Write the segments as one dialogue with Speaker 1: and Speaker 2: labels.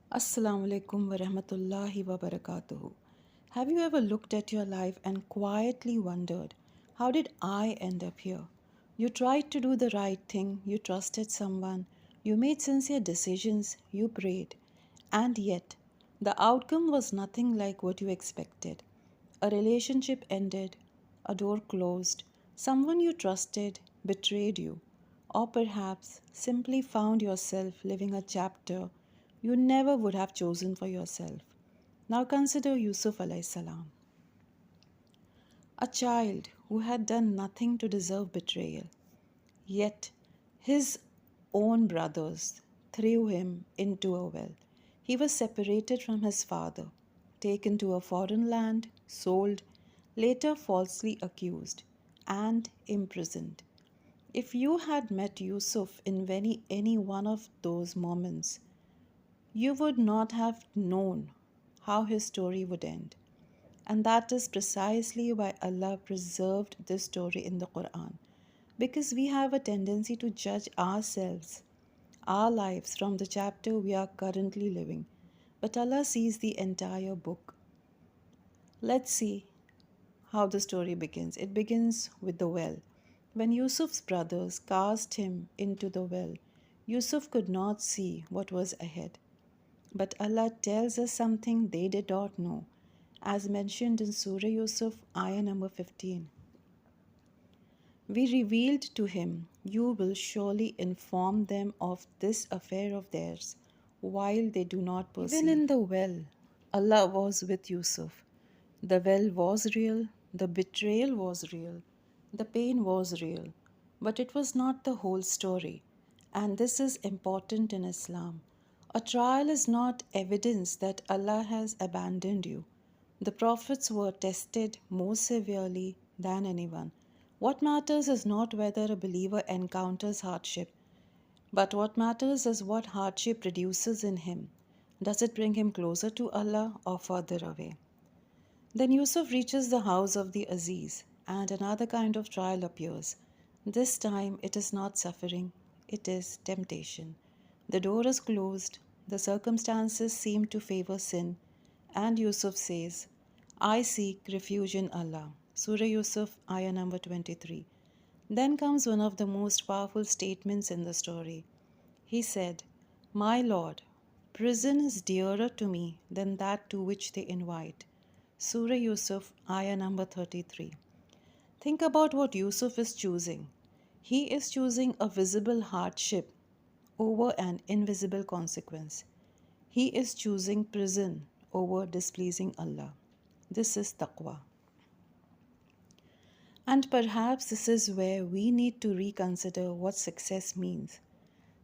Speaker 1: Assalamu alaikum wa rahmatullahi wa barakatuhu. Have you ever looked at your life and quietly wondered, how did I end up here? You tried to do the right thing, you trusted someone, you made sincere decisions, you prayed, and yet the outcome was nothing like what you expected. A relationship ended, a door closed, someone you trusted betrayed you, or perhaps simply found yourself living a chapter you never would have chosen for yourself. Now consider Yusuf alayhi salam, a child who had done nothing to deserve betrayal. Yet his own brothers threw him into a well. He was separated from his father, taken to a foreign land, sold, later falsely accused, and imprisoned. If you had met Yusuf in any one of those moments, you would not have known how his story would end. And that is precisely why Allah preserved this story in the Quran. Because we have a tendency to judge ourselves, our lives, from the chapter we are currently living. But Allah sees the entire book. Let's see how the story begins. It begins with the well. When Yusuf's brothers cast him into the well, Yusuf could not see what was ahead. But Allah tells us something they did not know, as mentioned in Surah Yusuf, ayah number 15. We revealed to him, you will surely inform them of this affair of theirs, while they do not perceive. Even in the well, Allah was with Yusuf. The well was real, the betrayal was real, the pain was real, but it was not the whole story. And this is important in Islam. A trial is not evidence that Allah has abandoned you. The prophets were tested more severely than anyone. What matters is not whether a believer encounters hardship, but what matters is what hardship produces in him. Does it bring him closer to Allah or further away? Then Yusuf reaches the house of the Aziz, and another kind of trial appears. This time it is not suffering, it is temptation. The door is closed, the circumstances seem to favor sin, and Yusuf says, I seek refuge in Allah. Surah Yusuf, ayah number 23. Then comes one of the most powerful statements in the story. He said, my Lord, prison is dearer to me than that to which they invite. Surah Yusuf, ayah number 33. Think about what Yusuf is choosing. He is choosing a visible hardship over an invisible consequence. He is choosing prison over displeasing Allah. This is taqwa. And perhaps this is where we need to reconsider what success means.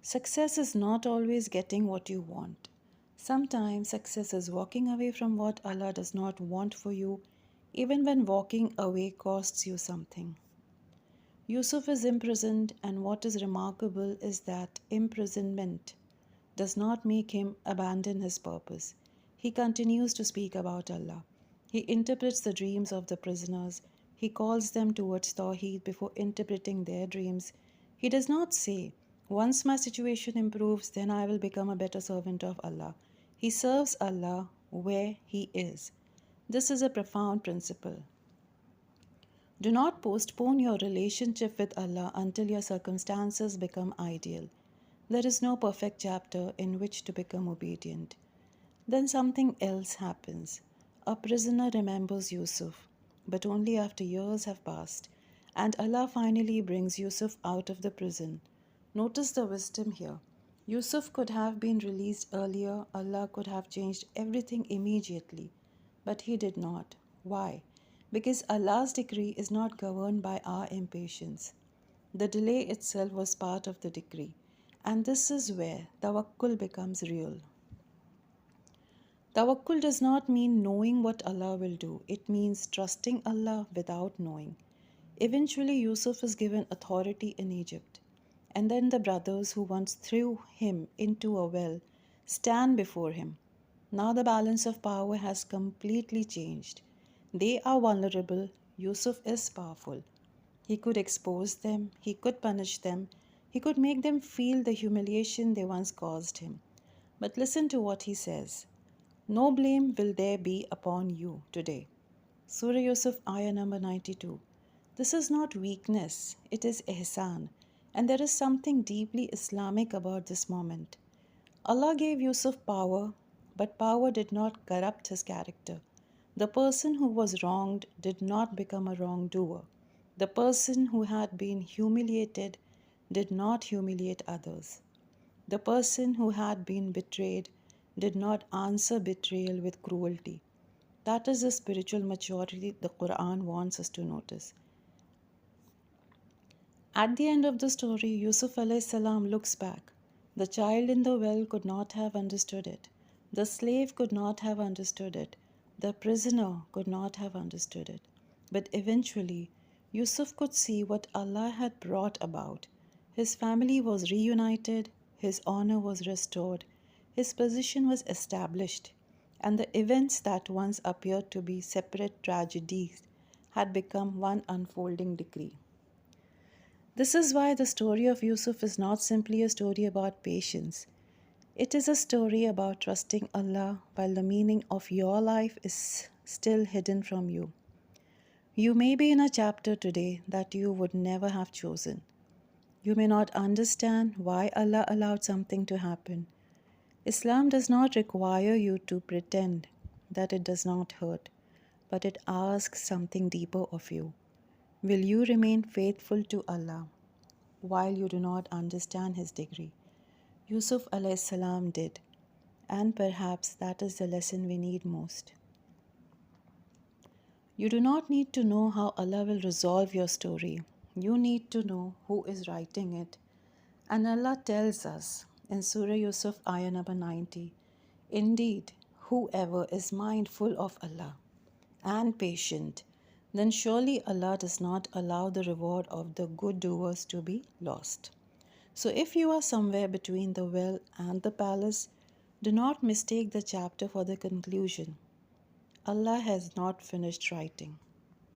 Speaker 1: Success is not always getting what you want. Sometimes success is walking away from what Allah does not want for you, even when walking away costs you something. Yusuf is imprisoned, and what is remarkable is that imprisonment does not make him abandon his purpose. He continues to speak about Allah. He interprets the dreams of the prisoners. He calls them towards Tawheed before interpreting their dreams. He does not say, once my situation improves, then I will become a better servant of Allah. He serves Allah where he is. This is a profound principle. Do not postpone your relationship with Allah until your circumstances become ideal. There is no perfect chapter in which to become obedient. Then something else happens. A prisoner remembers Yusuf, but only after years have passed, and Allah finally brings Yusuf out of the prison. Notice the wisdom here. Yusuf could have been released earlier, Allah could have changed everything immediately, but He did not. Why? Because Allah's decree is not governed by our impatience. The delay itself was part of the decree, and this is where tawakkul becomes real. Tawakkul does not mean knowing what Allah will do, it means trusting Allah without knowing. Eventually, Yusuf is given authority in Egypt, and then the brothers who once threw him into a well stand before him. Now the balance of power has completely changed. They are vulnerable, Yusuf is powerful. He could expose them, he could punish them, he could make them feel the humiliation they once caused him. But listen to what he says. No blame will there be upon you today. Surah Yusuf, ayah number 92. This is not weakness, it is ihsan. And there is something deeply Islamic about this moment. Allah gave Yusuf power, but power did not corrupt his character. The person who was wronged did not become a wrongdoer. The person who had been humiliated did not humiliate others. The person who had been betrayed did not answer betrayal with cruelty. That is the spiritual maturity the Quran wants us to notice. At the end of the story, Yusuf alayhi salam looks back. The child in the well could not have understood it. The slave could not have understood it. The prisoner could not have understood it. But eventually, Yusuf could see what Allah had brought about. His family was reunited, his honor was restored, his position was established, and the events that once appeared to be separate tragedies had become one unfolding decree. This is why the story of Yusuf is not simply a story about patience. It is a story about trusting Allah while the meaning of your life is still hidden from you. You may be in a chapter today that you would never have chosen. You may not understand why Allah allowed something to happen. Islam does not require you to pretend that it does not hurt, but it asks something deeper of you. Will you remain faithful to Allah while you do not understand His degree? Yusuf alayhi salam did, and perhaps that is the lesson we need most. You do not need to know how Allah will resolve your story. You need to know who is writing it. And Allah tells us in Surah Yusuf, ayah number 90, indeed, whoever is mindful of Allah and patient, then surely Allah does not allow the reward of the good doers to be lost. So if you are somewhere between the well and the palace, do not mistake the chapter for the conclusion. Allah has not finished writing.